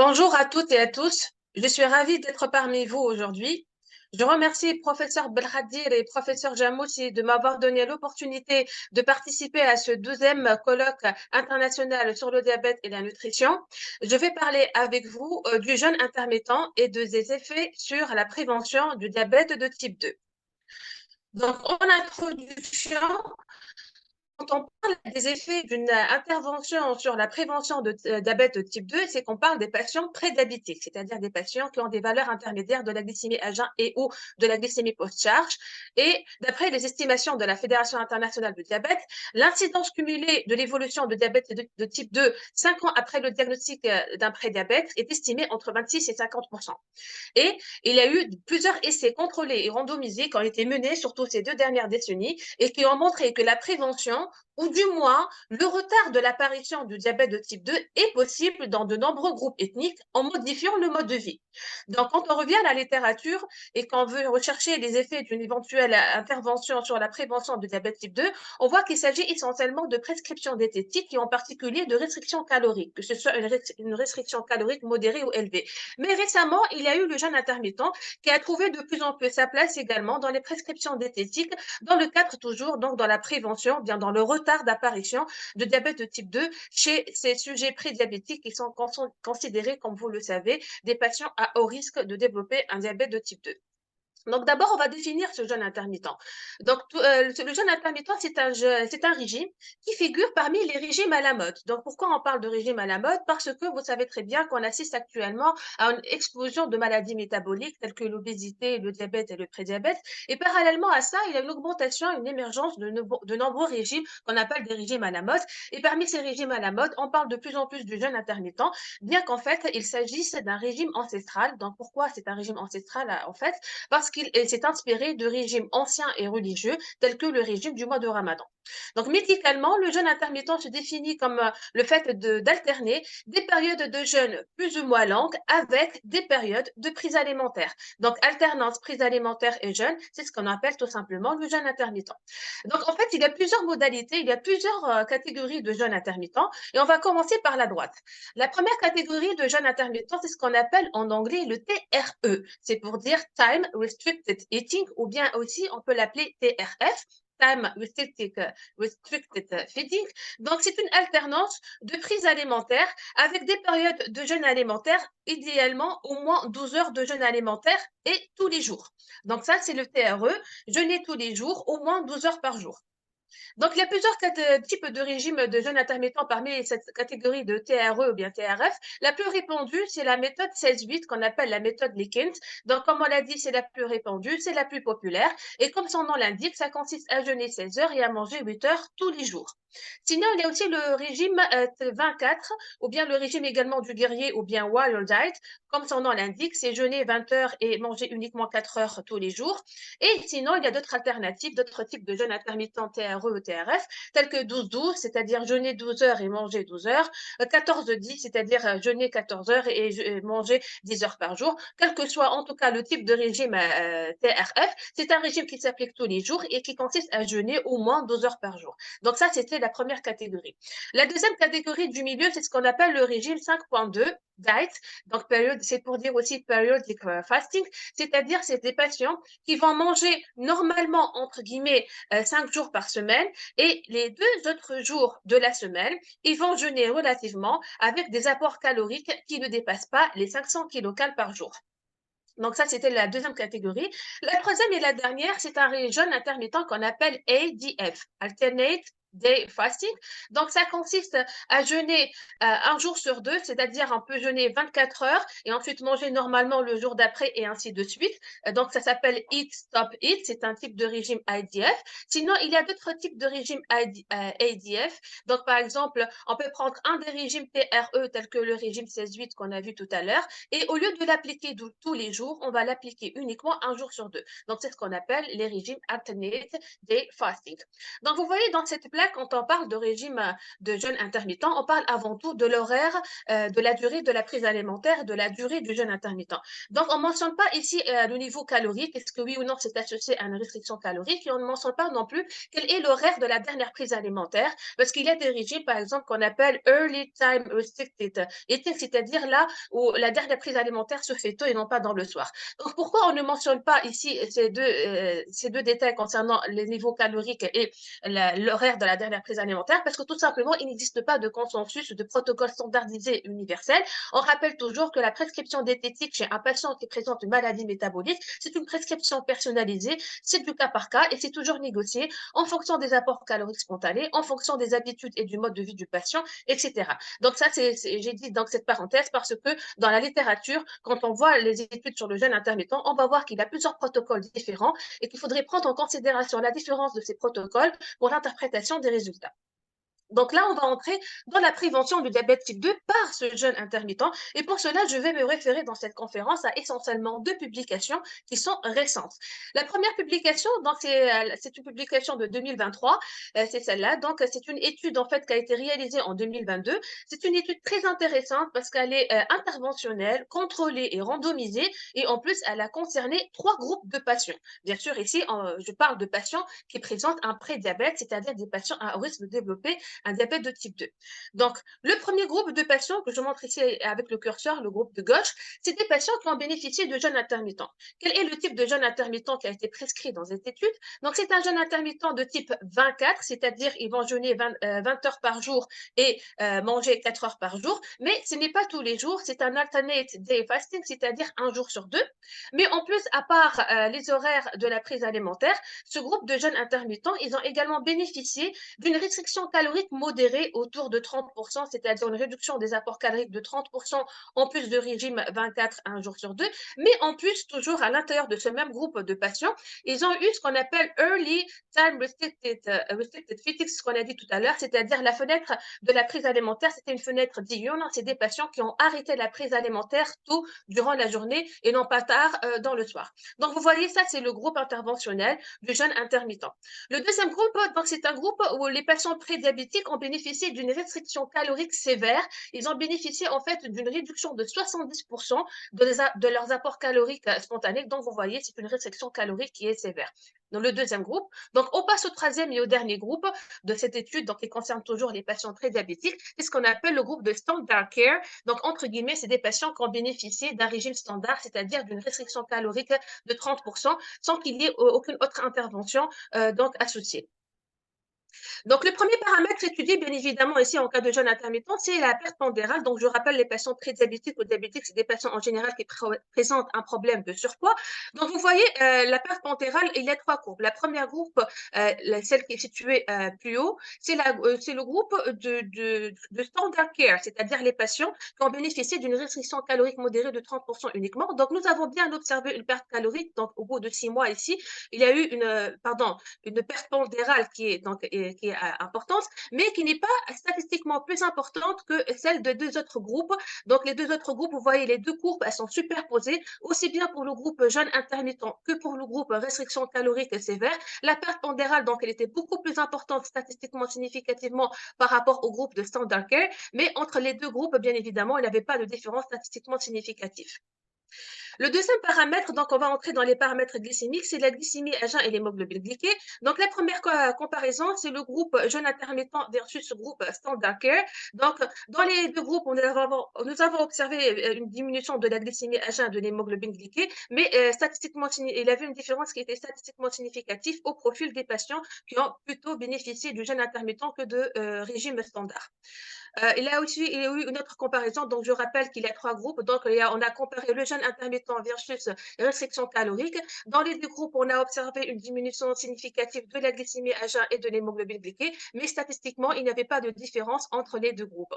Bonjour à toutes et à tous. Je suis ravie d'être parmi vous aujourd'hui. Je remercie professeur Belhadir et professeur Jamoussi de m'avoir donné l'opportunité de participer à ce 12e colloque international sur le diabète et la nutrition. Je vais parler avec vous du jeûne intermittent et de ses effets sur la prévention du diabète de type 2. Donc, en introduction, quand on parle des effets d'une intervention sur la prévention de diabète de type 2, c'est qu'on parle des patients prédiabétiques, c'est-à-dire des patients qui ont des valeurs intermédiaires de la glycémie à jeun et ou de la glycémie post-charge. Et d'après les estimations de la Fédération internationale du diabète, l'incidence cumulée de l'évolution de diabète de type 2 5 ans après le diagnostic d'un prédiabète est estimée entre 26 et 50%. Et il y a eu plusieurs essais contrôlés et randomisés qui ont été menés, surtout ces 2 dernières décennies, et qui ont montré que la prévention, ou du moins le retard de l'apparition du diabète de type 2 est possible dans de nombreux groupes ethniques en modifiant le mode de vie. Donc, quand on revient à la littérature et qu'on veut rechercher les effets d'une éventuelle intervention sur la prévention du diabète type 2, on voit qu'il s'agit essentiellement de prescriptions diététiques et en particulier de restrictions caloriques, que ce soit une restriction calorique modérée ou élevée. Mais récemment, il y a eu le jeûne intermittent qui a trouvé de plus en plus sa place également dans les prescriptions diététiques, dans le cadre toujours, donc dans la prévention, bien dans le retard d'apparition de diabète de type 2 chez ces sujets prédiabétiques qui sont considérés, comme vous le savez, des patients à haut risque de développer un diabète de type 2. Donc d'abord, on va définir ce jeûne intermittent. Donc le jeûne intermittent, c'est un régime qui figure parmi les régimes à la mode. Donc pourquoi on parle de régime à la mode? Parce que vous savez très bien qu'on assiste actuellement à une explosion de maladies métaboliques telles que l'obésité, le diabète et le prédiabète. Et parallèlement à ça, il y a une augmentation, une émergence de nombreux régimes qu'on appelle des régimes à la mode. Et parmi ces régimes à la mode, on parle de plus en plus du jeûne intermittent, bien qu'en fait, il s'agisse d'un régime ancestral. Donc pourquoi c'est un régime ancestral en fait? Parce qu'il s'est inspiré de régimes anciens et religieux tels que le régime du mois de Ramadan. Donc médicalement, le jeûne intermittent se définit comme le fait d'alterner des périodes de jeûne plus ou moins longues avec des périodes de prise alimentaire. Donc alternance prise alimentaire et jeûne, c'est ce qu'on appelle tout simplement le jeûne intermittent. Donc en fait, il y a plusieurs modalités, il y a plusieurs catégories de jeûne intermittent et on va commencer par la droite. La première catégorie de jeûne intermittent, c'est ce qu'on appelle en anglais le TRE. C'est pour dire Time Restricted Eating ou bien aussi on peut l'appeler TRF. Time Restricted Feeding. Donc, c'est une alternance de prise alimentaire avec des périodes de jeûne alimentaire, idéalement au moins 12 heures de jeûne alimentaire et tous les jours. Donc, ça, c'est le TRE, jeûner tous les jours, au moins 12 heures par jour. Donc, il y a plusieurs types de régimes de jeûne intermittent parmi cette catégorie de TRE ou bien TRF. La plus répandue, c'est la méthode 16-8 qu'on appelle la méthode Likins. Donc, comme on l'a dit, c'est la plus répandue, c'est la plus populaire. Et comme son nom l'indique, ça consiste à jeûner 16 heures et à manger 8 heures tous les jours. Sinon, il y a aussi le régime 24 ou bien le régime également du guerrier ou bien Warrior Diet. Comme son nom l'indique, c'est jeûner 20 heures et manger uniquement 4 heures tous les jours. Et sinon, il y a d'autres alternatives, d'autres types de jeûne intermittent TRE ou TRF, tels que 12-12, c'est-à-dire jeûner 12 heures et manger 12 heures, 14-10, c'est-à-dire jeûner 14 heures et manger 10 heures par jour, quel que soit en tout cas le type de régime TRF, c'est un régime qui s'applique tous les jours et qui consiste à jeûner au moins 12 heures par jour. Donc ça, c'était la première catégorie. La deuxième catégorie du milieu, c'est ce qu'on appelle le régime 5.2 diet. Donc période, c'est pour dire aussi periodic fasting, c'est-à-dire c'est des patients qui vont manger normalement entre guillemets 5 jours par semaine et les 2 autres jours de la semaine, ils vont jeûner relativement avec des apports caloriques qui ne dépassent pas les 500 kilocalories par jour. Donc ça, c'était la deuxième catégorie. La troisième et la dernière, c'est un jeûne intermittent qu'on appelle ADF, Alternate Day Fasting. Donc ça consiste à jeûner un jour sur deux, c'est-à-dire on peut jeûner 24 heures et ensuite manger normalement le jour d'après et ainsi de suite. Donc ça s'appelle Eat Stop Eat, c'est un type de régime IDF. Sinon, il y a d'autres types de régimes ADF. Donc par exemple, on peut prendre un des régimes TRE tel que le régime 16-8 qu'on a vu tout à l'heure et au lieu de l'appliquer tous les jours, on va l'appliquer uniquement un jour sur deux. Donc, c'est ce qu'on appelle les régimes alternate day fasting. Donc, vous voyez dans cette là, quand on parle de régime de jeûne intermittent, on parle avant tout de l'horaire, de la durée de la prise alimentaire, de la durée du jeûne intermittent. Donc, on ne mentionne pas ici le niveau calorique, est-ce que oui ou non c'est associé à une restriction calorique, et on ne mentionne pas non plus quel est l'horaire de la dernière prise alimentaire, parce qu'il y a des régimes, par exemple, qu'on appelle Early Time Restricted Eating, c'est-à-dire là où la dernière prise alimentaire se fait tôt et non pas dans le soir. Donc, pourquoi on ne mentionne pas ici ces deux détails concernant les niveaux caloriques et l'horaire de la dernière prise alimentaire? Parce que tout simplement, il n'existe pas de consensus, de protocole standardisé universel. On rappelle toujours que la prescription diététique chez un patient qui présente une maladie métabolique, c'est une prescription personnalisée, c'est du cas par cas et c'est toujours négocié en fonction des apports caloriques spontanés, en fonction des habitudes et du mode de vie du patient, etc. Donc ça, j'ai dit dans cette parenthèse parce que dans la littérature, quand on voit les études sur le jeûne intermittent, on va voir qu'il y a plusieurs protocoles différents et qu'il faudrait prendre en considération la différence de ces protocoles pour l'interprétation des résultats. Donc là, on va entrer dans la prévention du diabète type 2 par ce jeûne intermittent. Et pour cela, je vais me référer dans cette conférence à essentiellement deux publications qui sont récentes. La première publication, donc c'est une publication de 2023, c'est celle-là. Donc c'est une étude en fait qui a été réalisée en 2022. C'est une étude très intéressante parce qu'elle est interventionnelle, contrôlée et randomisée. Et en plus, elle a concerné trois groupes de patients. Bien sûr, ici, je parle de patients qui présentent un prédiabète, c'est-à-dire des patients à risque de développer un diabète de type 2. Donc, le premier groupe de patients que je montre ici avec le curseur, le groupe de gauche, c'est des patients qui ont bénéficié de jeûne intermittent. Quel est le type de jeûne intermittent qui a été prescrit dans cette étude? Donc, c'est un jeûne intermittent de type 24, c'est-à-dire ils vont jeûner 20 heures par jour et manger 4 heures par jour, mais ce n'est pas tous les jours, c'est un alternate day fasting, c'est-à-dire un jour sur deux. Mais en plus, à part les horaires de la prise alimentaire, ce groupe de jeûne intermittent, ils ont également bénéficié d'une restriction calorique modérée autour de 30%, c'est-à-dire une réduction des apports caloriques de 30% en plus de régime 24 un jour sur deux. Mais en plus, toujours à l'intérieur de ce même groupe de patients, ils ont eu ce qu'on appelle Early Time Restricted Feeding, ce qu'on a dit tout à l'heure, c'est-à-dire la fenêtre de la prise alimentaire, c'était une fenêtre diurne. C'est des patients qui ont arrêté la prise alimentaire tôt durant la journée et non pas tard dans le soir. Donc, vous voyez, ça, c'est le groupe interventionnel du jeûne intermittent. Le deuxième groupe, donc, c'est un groupe où les patients prédiabétiques ont bénéficié d'une restriction calorique sévère. Ils ont bénéficié en fait d'une réduction de 70% de leurs apports caloriques spontanés. Donc, vous voyez, c'est une restriction calorique qui est sévère. Dans le deuxième groupe. Donc, on passe au troisième et au dernier groupe de cette étude, donc, qui concerne toujours les patients prédiabétiques. C'est ce qu'on appelle le groupe de Standard Care. Donc, entre guillemets, c'est des patients qui ont bénéficié d'un régime standard, c'est-à-dire d'une restriction calorique de 30%, sans qu'il y ait aucune autre intervention donc associée. Donc, le premier paramètre étudié, bien évidemment, ici en cas de jeûne intermittent, c'est la perte pondérale. Donc, je rappelle, les patients prédiabétiques ou diabétiques, c'est des patients en général qui présentent un problème de surpoids. Donc, vous voyez, la perte pondérale, il y a trois courbes. La première groupe, celle qui est située plus haut, c'est le groupe de Standard Care, c'est-à-dire les patients qui ont bénéficié d'une restriction calorique modérée de 30% uniquement. Donc, nous avons bien observé une perte calorique. Donc, au bout de 6 mois ici, il y a eu une perte pondérale qui est importante, mais qui n'est pas statistiquement plus importante que celle de deux autres groupes. Donc, les deux autres groupes, vous voyez, les deux courbes, elles sont superposées, aussi bien pour le groupe jeûne intermittent que pour le groupe restriction calorique sévère. La perte pondérale, donc, elle était beaucoup plus importante statistiquement significativement par rapport au groupe de Standard Care, mais entre les deux groupes, bien évidemment, il n'y avait pas de différence statistiquement significative. Le deuxième paramètre, donc on va entrer dans les paramètres glycémiques, c'est la glycémie à jeun et l'hémoglobine glyquée. Donc la première comparaison, c'est le groupe jeûne intermittent versus le groupe Standard Care. Donc dans les deux groupes, nous avons observé une diminution de la glycémie à jeun et de l'hémoglobine glyquée, mais statistiquement, il y avait une différence qui était statistiquement significative au profil des patients qui ont plutôt bénéficié du jeûne intermittent que de régime standard. Il y a eu une autre comparaison. Donc, je rappelle qu'il y a trois groupes. Donc, on a comparé le jeûne intermittent versus restriction calorique. Dans les deux groupes, on a observé une diminution significative de la glycémie à jeun et de l'hémoglobine glyquée, mais statistiquement, il n'y avait pas de différence entre les deux groupes.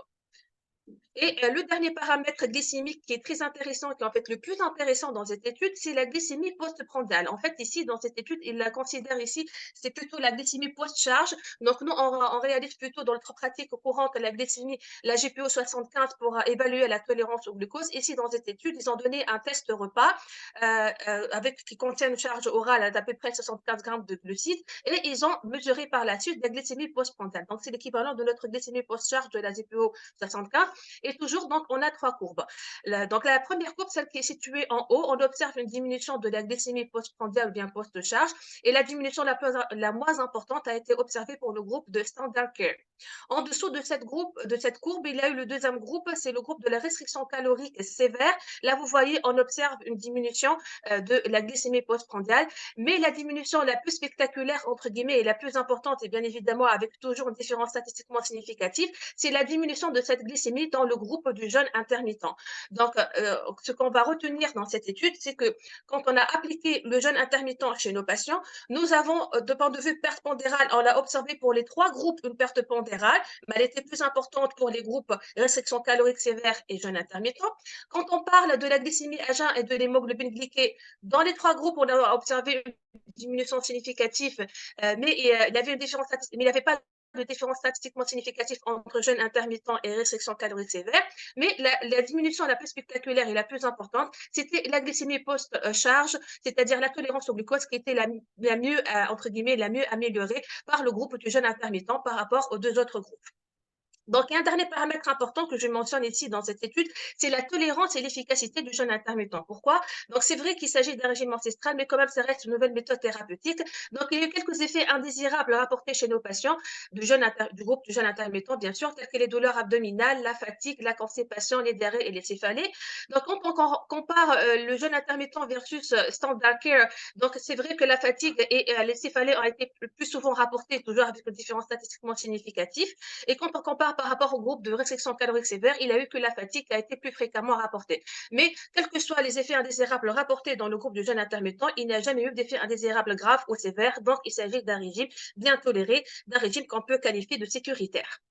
Et le dernier paramètre glycémique qui est très intéressant, qui est en fait le plus intéressant dans cette étude, c'est la glycémie postprandiale. En fait, ici, dans cette étude, il la considère ici, c'est plutôt la glycémie post-charge. Donc, nous, on réalise plutôt dans notre pratique courante la glycémie, la GPO 75 pour évaluer la tolérance au glucose. Ici, dans cette étude, ils ont donné un test repas qui contient une charge orale d'à peu près 75 grammes de glucides et ils ont mesuré par la suite la glycémie postprandiale. Donc, c'est l'équivalent de notre glycémie post-charge de la GPO 75. Et toujours, donc, on a trois courbes. Donc, la première courbe, celle qui est située en haut, on observe une diminution de la glycémie postprandiale ou bien post-charge. Et la diminution la moins importante a été observée pour le groupe de Standard Care. En dessous de cette courbe, il y a eu le deuxième groupe, c'est le groupe de la restriction calorique sévère. Là, vous voyez, on observe une diminution de la glycémie postprandiale, mais la diminution la plus spectaculaire, entre guillemets, et la plus importante, et bien évidemment avec toujours une différence statistiquement significative, c'est la diminution de cette glycémie dans le groupe du jeûne intermittent. Donc, ce qu'on va retenir dans cette étude, c'est que quand on a appliqué le jeûne intermittent chez nos patients, nous avons, de point de vue perte pondérale, on l'a observé pour les trois groupes une perte pondérale, mais elle était plus importante pour les groupes restriction calorique sévère et jeûne intermittent. Quand on parle de la glycémie à jeun et de l'hémoglobine glyquée, dans les trois groupes, on a observé une diminution significative, mais il y avait une différence, mais il n'y avait pas de différence statistiquement significative entre jeûne intermittent et restriction calorique sévère. Mais la diminution la plus spectaculaire et la plus importante, c'était la glycémie post-charge, c'est-à-dire la tolérance au glucose qui était la mieux, entre guillemets, la mieux améliorée par le groupe du jeûne intermittent par rapport aux deux autres groupes. Donc, il y a un dernier paramètre important que je mentionne ici dans cette étude, c'est la tolérance et l'efficacité du jeûne intermittent. Pourquoi? Donc, c'est vrai qu'il s'agit d'un régime ancestral, mais quand même, ça reste une nouvelle méthode thérapeutique. Donc, il y a eu quelques effets indésirables rapportés chez nos patients du groupe du jeûne intermittent, bien sûr, tels que les douleurs abdominales, la fatigue, la constipation, les diarrhées et les céphalées. Donc, quand on compare le jeûne intermittent versus standard care, donc c'est vrai que la fatigue et les céphalées ont été plus souvent rapportés, toujours avec une différence statistiquement significative. Et quand on compare par rapport au groupe de restriction calorique sévère, il a eu que la fatigue qui a été plus fréquemment rapportée. Mais quels que soient les effets indésirables rapportés dans le groupe du jeûne intermittent, il n'y a jamais eu d'effets indésirables graves ou sévères. Donc, il s'agit d'un régime bien toléré, d'un régime qu'on peut qualifier de sécuritaire.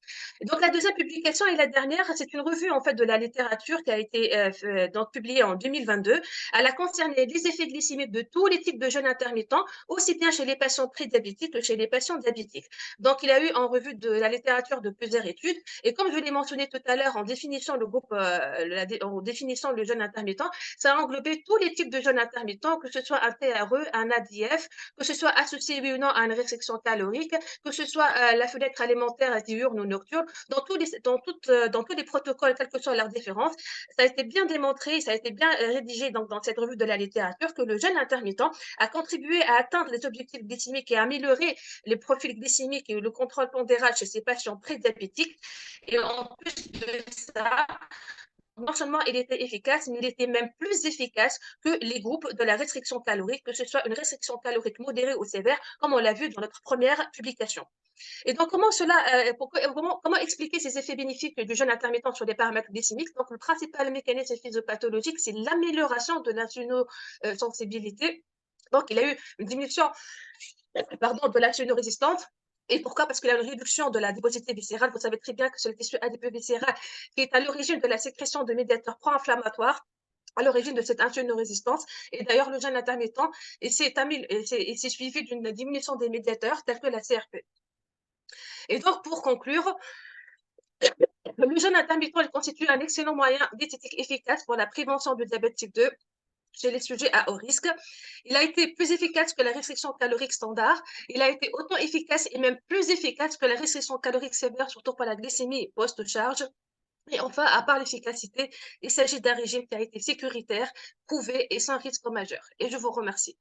Donc la deuxième publication et la dernière, c'est une revue en fait de la littérature qui a été donc publiée en 2022. Elle a concerné les effets glycémiques de tous les types de jeûne intermittent, aussi bien chez les patients prédiabétiques que chez les patients diabétiques. Donc il y a eu en revue de la littérature de plusieurs études et comme je l'ai mentionné tout à l'heure en définissant en définissant le jeûne intermittent, ça a englobé tous les types de jeûne intermittent, que ce soit un TRE, un ADF, que ce soit associé oui ou non à une restriction calorique, que ce soit la fenêtre alimentaire diurne ou nocturne, dans tous les protocoles, quelles que soient leurs différences, ça a été bien démontré, ça a été bien rédigé dans cette revue de la littérature que le jeûne intermittent a contribué à atteindre les objectifs glycémiques et à améliorer les profils glycémiques et le contrôle pondéral chez ces patients prédiabétiques. Et en plus de ça, non seulement il était efficace, mais il était même plus efficace que les groupes de la restriction calorique, que ce soit une restriction calorique modérée ou sévère, comme on l'a vu dans notre première publication. Et donc, comment expliquer ces effets bénéfiques du jeûne intermittent sur les paramètres glycémiques? Donc, le principal mécanisme physiopathologique, c'est l'amélioration de l'insulinosensibilité. Donc, il a eu une diminution de l'insulino-résistance. Et pourquoi? Parce qu'il y a une réduction de la déposité viscérale. Vous savez très bien que c'est le tissu adipeux viscéral qui est à l'origine de la sécrétion de médiateurs pro-inflammatoires, à l'origine de cette insulino-résistance. Et d'ailleurs, le jeûne intermittent, c'est suivi d'une diminution des médiateurs tels que la CRP. Et donc, pour conclure, le jeûne intermittent il constitue un excellent moyen diététique efficace pour la prévention du diabète type 2 chez les sujets à haut risque. Il a été plus efficace que la restriction calorique standard. Il a été autant efficace et même plus efficace que la restriction calorique sévère, surtout pour la glycémie post-charge. Et enfin, à part l'efficacité, il s'agit d'un régime qui a été sécuritaire, prouvé et sans risque majeur. Et je vous remercie.